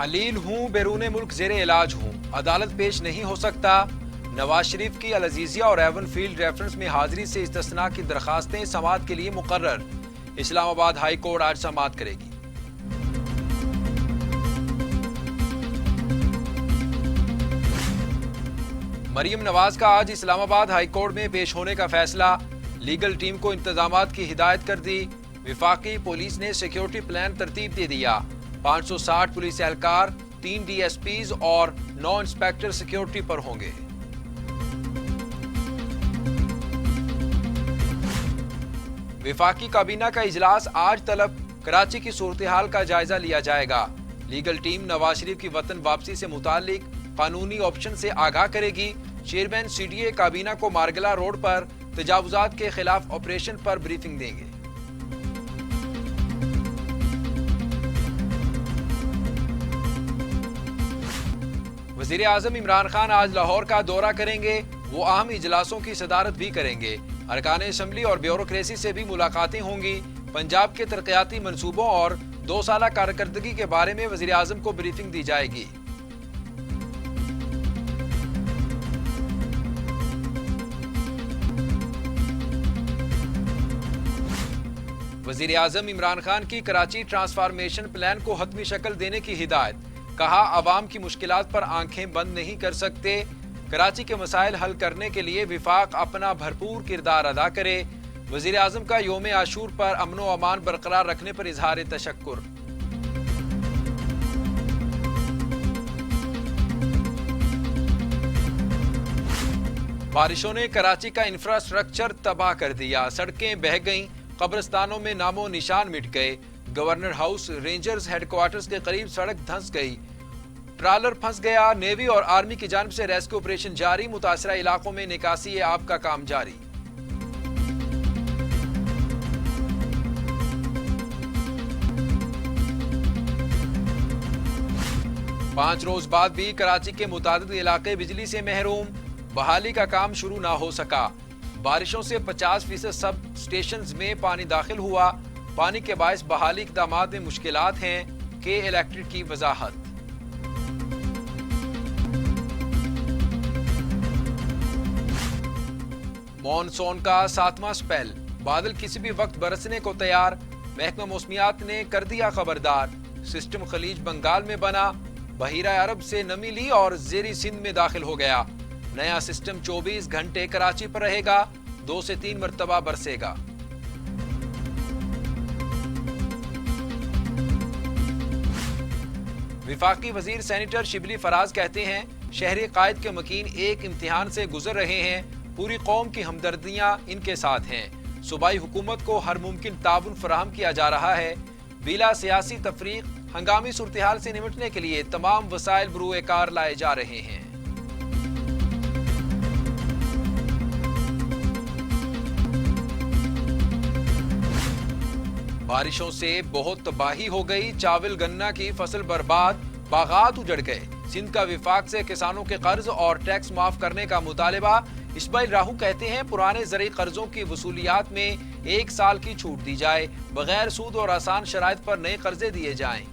علیل ہوں، بیرون ملک زیر علاج ہوں، عدالت پیش نہیں ہو سکتا۔ نواز شریف کی العزیزیہ اور ایون فیلڈ ریفرنس میں حاضری سے استثناء کی درخواستیں سماعت کے لیے مقرر۔ اسلام آباد ہائی کورٹ آج سماعت کرے گی۔ مریم نواز کا آج اسلام آباد ہائی کورٹ میں پیش ہونے کا فیصلہ۔ لیگل ٹیم کو انتظامات کی ہدایت کر دی۔ وفاقی پولیس نے سیکیورٹی پلان ترتیب دے دیا۔ 560 پولیس اہلکار، 3 ڈی ایس پیز اور 9 انسپیکٹر سیکیورٹی پر ہوں گے۔ وفاقی کابینہ کا اجلاس آج طلب، کراچی کی صورتحال کا جائزہ لیا جائے گا۔ لیگل ٹیم نواز شریف کی وطن واپسی سے متعلق قانونی آپشن سے آگاہ کرے گی۔ چیئرمین سی ڈی اے کابینہ کو مارگلا روڈ پر تجاوزات کے خلاف آپریشن پر بریفنگ دیں گے۔ وزیر اعظم عمران خان آج لاہور کا دورہ کریں گے۔ وہ اہم اجلاسوں کی صدارت بھی کریں گے۔ ارکان اسمبلی اور بیوروکریسی سے بھی ملاقاتیں ہوں گی۔ پنجاب کے ترقیاتی منصوبوں اور 2 سالہ کارکردگی کے بارے میں وزیر اعظم کو بریفنگ دی جائے گی۔ وزیر اعظم عمران خان کی کراچی ٹرانسفارمیشن پلان کو حتمی شکل دینے کی ہدایت۔ کہا، عوام کی مشکلات پر آنکھیں بند نہیں کر سکتے۔ کراچی کے مسائل حل کرنے کے لیے وفاق اپنا بھرپور کردار ادا کرے۔ وزیر اعظم کا یوم عاشور پر امن و امان برقرار رکھنے پر اظہار تشکر۔ بارشوں نے کراچی کا انفراسٹرکچر تباہ کر دیا۔ سڑکیں بہہ گئیں، قبرستانوں میں نام و نشان مٹ گئے۔ Governor house rangers headquarters کے قریب سڑک دھنس گئی، ٹرالر پھنس گیا۔ نیوی اور آرمی کی جانب سے ریسکیو آپریشن جاری، متاثرہ علاقوں میں نکاسی آب کا کام جاری۔ پانچ روز بعد بھی کراچی کے متعدد علاقے بجلی سے محروم، بحالی کا کام شروع نہ ہو سکا۔ بارشوں سے 50% سب سٹیشنز میں پانی داخل ہوا۔ پانی کے باعث بحالی اقدامات میں مشکلات ہیں، کے الیکٹرک کی وضاحت۔ مون سون کا 7واں سپیل، بادل کسی بھی وقت برسنے کو تیار۔ محکمہ موسمیات نے کر دیا خبردار۔ سسٹم خلیج بنگال میں بنا، بحیرہ عرب سے نمی لی اور زیریں سندھ میں داخل ہو گیا۔ نیا سسٹم 24 گھنٹے کراچی پر رہے گا، 2 سے 3 مرتبہ برسے گا۔ وفاقی وزیر سینیٹر شبلی فراز کہتے ہیں، شہری قائد کے مکین ایک امتحان سے گزر رہے ہیں، پوری قوم کی ہمدردیاں ان کے ساتھ ہیں۔ صوبائی حکومت کو ہر ممکن تعاون فراہم کیا جا رہا ہے۔ بلا سیاسی تفریق ہنگامی صورتحال سے نمٹنے کے لیے تمام وسائل بروئے کار لائے جا رہے ہیں۔ بارشوں سے بہت تباہی ہو گئی، چاول گنا کی فصل برباد، باغات اجڑ گئے۔ سندھ کا وفاق سے کسانوں کے قرض اور ٹیکس معاف کرنے کا مطالبہ۔ اسماعیل راہو کہتے ہیں، پرانے زرعی قرضوں کی وصولیات میں 1 سال کی چھوٹ دی جائے، بغیر سود اور آسان شرائط پر نئے قرضے دیے جائیں۔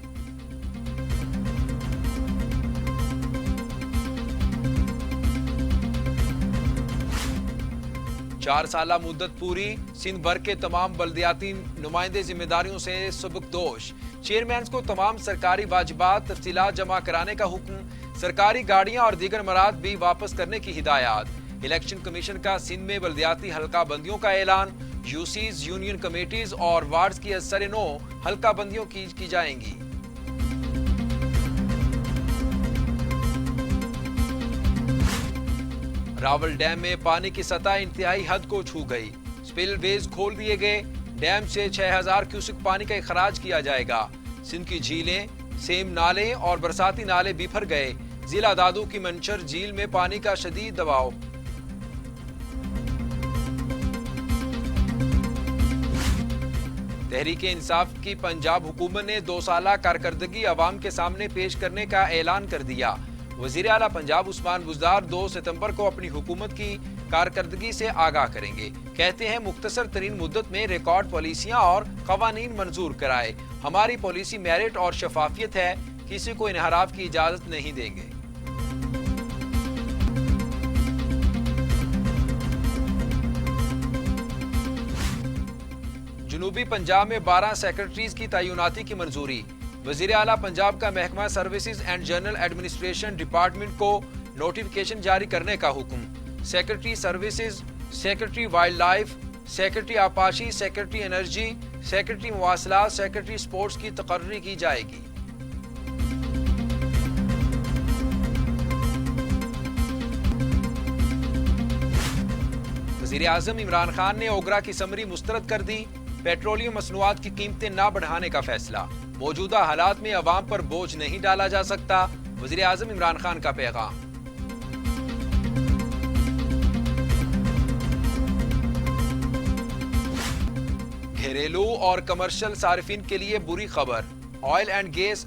4 سالہ مدت پوری، سندھ بھر کے تمام بلدیاتی نمائندے ذمہ داریوں سے سبکدوش۔ چیئرمینز کو تمام سرکاری واجبات تفصیلات جمع کرانے کا حکم۔ سرکاری گاڑیاں اور دیگر مراد بھی واپس کرنے کی ہدایات۔ الیکشن کمیشن کا سندھ میں بلدیاتی حلقہ بندیوں کا اعلان۔ یو سیز، یونین کمیٹیز اور وارڈز کی اثر نو حلقہ بندیوں کی جائیں گی۔ راول ڈیم میں پانی کی سطح انتہائی حد کو چھو گئی، سپل ویز کھول دیے گئے۔ ڈیم سے 6000 کیوسک پانی کا اخراج کیا جائے گا۔ سندھ کی جھیلیں، سیم نالے اور برساتی نالے بفر گئے۔ ضلع دادو کی منچر جھیل میں پانی کا شدید دباؤ۔ تحریک انصاف کی پنجاب حکومت نے 2 سالہ کارکردگی عوام کے سامنے پیش کرنے کا اعلان کر دیا۔ وزیر اعلیٰ پنجاب عثمان بزدار 2 ستمبر کو اپنی حکومت کی کارکردگی سے آگاہ کریں گے۔ کہتے ہیں، مختصر ترین مدت میں ریکارڈ پالیسیاں اور قوانین منظور کرائے۔ ہماری پالیسی میرٹ اور شفافیت ہے۔ کسی کو انحراف کی اجازت نہیں دیں گے۔ جنوبی پنجاب میں 12 سیکرٹریز کی تعیناتی کی منظوری۔ وزیر اعلیٰ پنجاب کا محکمہ services and general administration department کو نوٹیفکیشن جاری کرنے کا حکم۔ Secretary services, secretary wildlife, secretary آبپاشی، سیکرٹری انرجی، سیکرٹری مواصلات، سیکرٹری سپورٹس کی تقرری کی جائے گی۔ وزیر اعظم عمران خان نے اوگرا کی سمری مسترد کر دی۔ پیٹرولیم مصنوعات کی قیمتیں نہ بڑھانے کا فیصلہ۔ موجودہ حالات میں عوام پر بوجھ نہیں ڈالا جا سکتا، وزیر اعظم عمران خان کا پیغام۔ گھریلو اور کمرشل صارفین کے لیے بری خبر۔ Oil and gas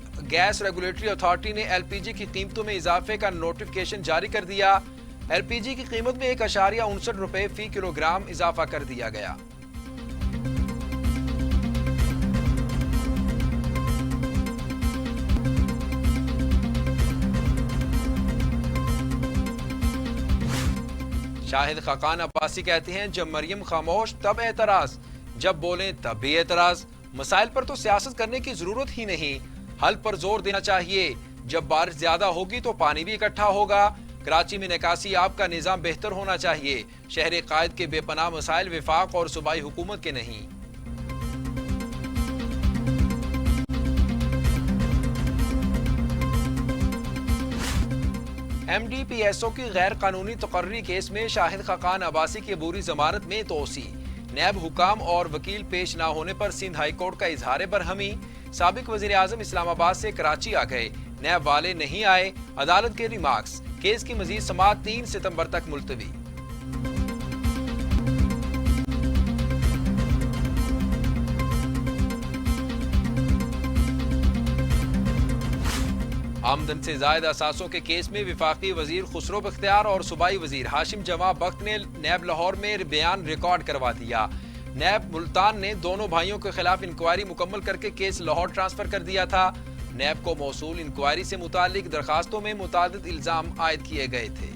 regulatory authority نے ایل پی جی کی قیمتوں میں اضافے کا نوٹیفکیشن جاری کر دیا۔ ایل پی جی کی قیمت میں 1.59 روپے فی کلو گرام اضافہ کر دیا گیا۔ شاہد خاقان عباسی کہتے ہیں جب مریم خاموش تب اعتراض، جب بولیں تب بھی اعتراض۔ مسائل پر تو سیاست کرنے کی ضرورت ہی نہیں، حل پر زور دینا چاہیے۔ جب بارش زیادہ ہوگی تو پانی بھی اکٹھا ہوگا۔ کراچی میں نکاسی آب کا نظام بہتر ہونا چاہیے۔ شہر قائد کے بے پناہ مسائل وفاق اور صوبائی حکومت کے نہیں۔ M D P S O کی غیر قانونی تقرری کیس میں شاہد خاقان عباسی کی عبوری ضمانت میں توسیع۔ نیب حکام اور وکیل پیش نہ ہونے پر سندھ ہائی کورٹ کا اظہار برہمی۔ سابق وزیر اعظم اسلام آباد سے کراچی آ گئے، نیب والے نہیں آئے، عدالت کے ریمارکس۔ کیس کی مزید سماعت 3 ستمبر تک ملتوی۔ آمدن سے زائد اثاثوں کے کیس میں وفاقی وزیر خسرو بختیار اور صوبائی وزیر ہاشم جمع بخت نے نیب لاہور میں بیان ریکارڈ کروا دیا۔ نیب ملتان نے دونوں بھائیوں کے خلاف انکوائری مکمل کر کے کیس لاہور ٹرانسفر کر دیا تھا۔ نیب کو موصول انکوائری سے متعلق درخواستوں میں متعدد الزام عائد کیے گئے تھے۔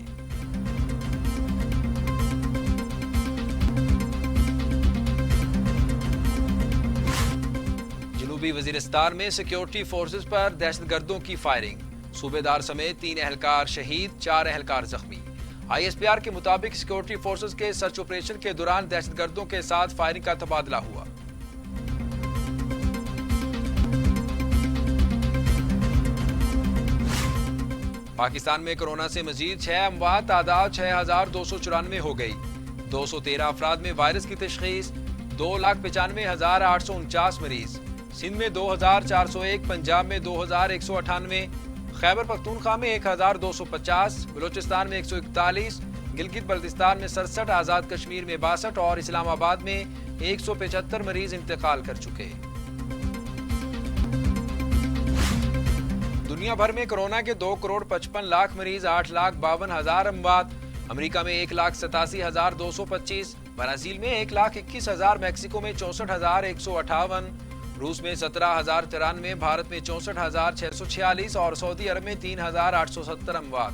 جنوبی وزیرستان میں سیکیورٹی فورسز پر دہشت گردوں کی فائرنگ، صوبے دار سمیت 3 اہلکار شہید، 4 اہلکار زخمی۔ آئی ایس پی آر کے مطابق سیکیورٹی فورسز کے سرچ آپریشن کے دوران دہشت گردوں کے ساتھ فائرنگ کا تبادلہ ہوا۔ پاکستان میں کورونا سے مزید 6 اموات، تعداد 6294 ہو گئی۔ 213 افراد میں وائرس کی تشخیص، 2,95,849 مریض۔ سندھ میں 2,401، پنجاب میں 2,198، خیبر پختونخوا میں 1,250، بلوچستان میں 141، گلگت بلتستان میں 67، آزاد کشمیر میں 62 اور اسلام آباد میں 175 مریض انتقال کر چکے۔ دنیا بھر میں کورونا کے 2,55,00,000 مریض، 8,52,000 اموات۔ امریکہ میں 1,87,225، برازیل میں 1,21,000، میکسیکو میں 64,158، روس میں 17,093، بھارت میں 64,646 اور سعودی عرب میں 3,870 اموات۔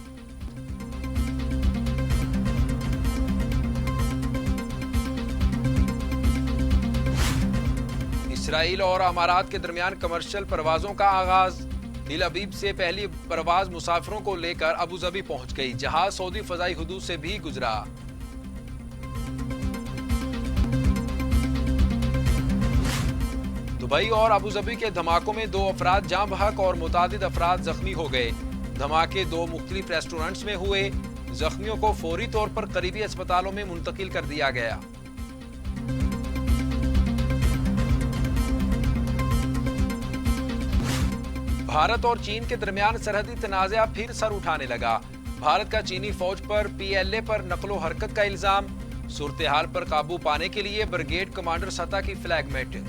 اسرائیل اور امارات کے درمیان کمرشل پروازوں کا آغاز۔ تل ابیب سے پہلی پرواز مسافروں کو لے کر ابوظہبی پہنچ گئی، جہاز سعودی فضائی حدود سے بھی گزرا۔ دبئی اور ابوظہبی کے دھماکوں میں 2 افراد جاں بحق اور متعدد افراد زخمی ہو گئے۔ دھماکے 2 مختلف ریسٹورنٹس میں ہوئے، زخمیوں کو فوری طور پر قریبی اسپتالوں میں منتقل کر دیا گیا۔ بھارت اور چین کے درمیان سرحدی تنازع پھر سر اٹھانے لگا۔ بھارت کا چینی فوج پر پی ایل اے پر نقل و حرکت کا الزام۔ صورتحال پر قابو پانے کے لیے بریگیڈ کمانڈر سطح کی فلیگ میٹنگ۔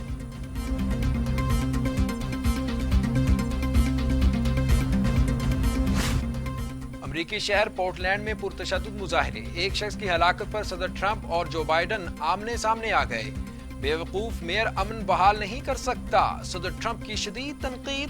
امریکی شہر پورٹلینڈ میں پرتشدد مظاہرے، ایک شخص کی ہلاکت پر صدر ٹرمپ اور جو بائیڈن آمنے سامنے آ گئے۔ بے وقوف میئر امن بحال نہیں کر سکتا، صدر ٹرمپ کی شدید تنقید۔